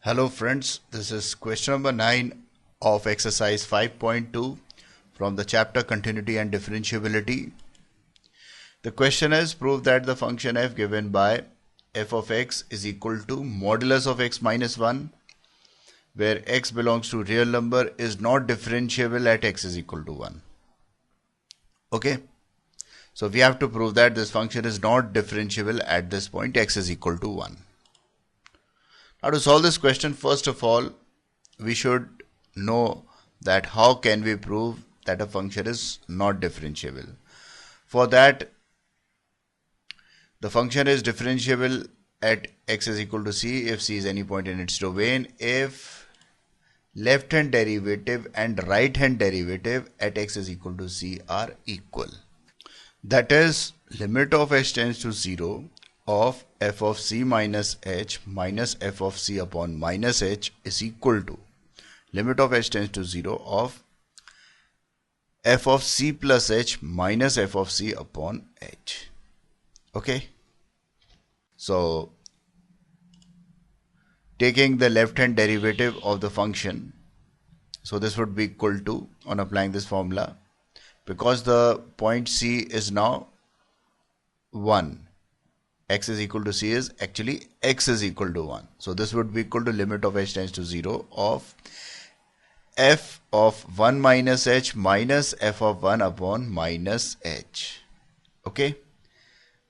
Hello friends, this is question number 9 of exercise 5.2 from the chapter Continuity and Differentiability. The question is, prove that the function f given by f of x is equal to modulus of x minus 1, where x belongs to real number, is not differentiable at x is equal to 1. Okay, so we have to prove that this function is not differentiable at this point x is equal to 1. Now to solve this question, first of all, we should know that how can we prove that a function is not differentiable. For that, the function is differentiable at x is equal to c if c is any point in its domain, if left hand derivative and right hand derivative at x is equal to c are equal. That is, limit of h tends to 0 of f of c minus h minus f of c upon minus h is equal to limit of h tends to 0 of f of c plus h minus f of c upon h. Okay, so taking the left hand derivative of the function, so this would be equal to, on applying this formula, because the point c is now 1, x is equal to c is actually x is equal to 1. So this would be equal to limit of h tends to 0 of f of 1 minus h minus f of 1 upon minus h. Okay,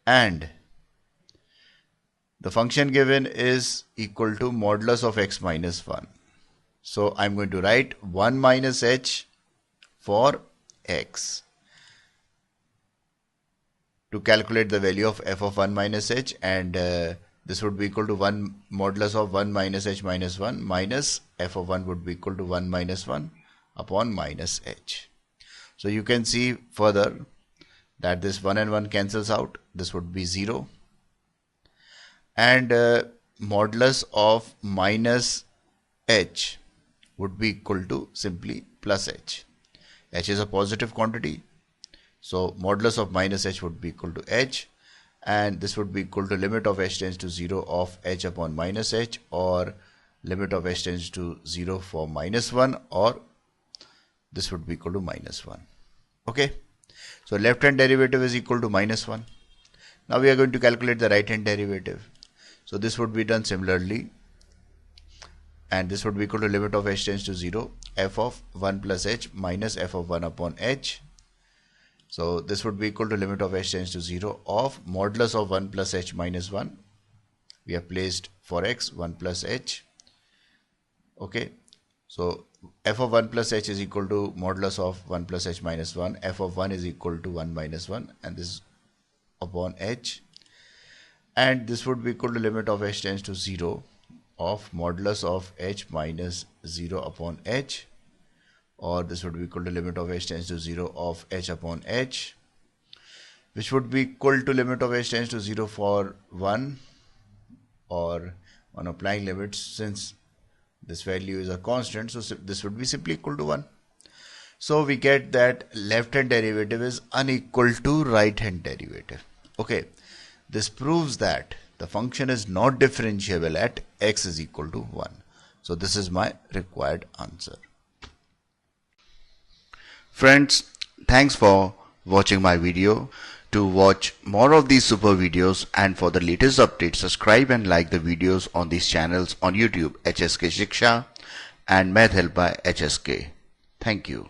and the function given is equal to modulus of x minus 1. So I'm going to write 1 minus h for x to calculate the value of f of 1 minus h, and this would be equal to 1 modulus of 1 minus h minus 1 minus f of 1 would be equal to 1 minus 1 upon minus h. So you can see further that this 1 and 1 cancels out, this would be 0, and modulus of minus h would be equal to simply plus h. H is a positive quantity, so modulus of minus h would be equal to h, and this would be equal to limit of h tends to 0 of h upon minus h, or limit of h tends to 0 for minus 1, or this would be equal to minus 1. Okay, so left hand derivative is equal to minus 1. Now we are going to calculate the right hand derivative. So this would be done similarly, and this would be equal to limit of h tends to 0 f of 1 plus h minus f of 1 upon h. So this would be equal to limit of h tends to 0 of modulus of 1 plus h minus 1. We have placed for x 1 plus h. Okay, so f of 1 plus h is equal to modulus of 1 plus h minus 1. F of 1 is equal to 1 minus 1, and this upon h. And this would be equal to limit of h tends to 0 of modulus of h minus 0 upon h, or this would be equal to limit of h tends to 0 of h upon h, which would be equal to limit of h tends to 0 for 1, or on applying limits, since this value is a constant, so this would be simply equal to 1. So we get that left hand derivative is unequal to right hand derivative. Okay, this proves that the function is not differentiable at x is equal to 1. So this is my required answer. Friends, thanks for watching my video. To watch more of these super videos and for the latest updates, subscribe and like the videos on these channels on YouTube, HSK Shiksha and Math Help by HSK. Thank you.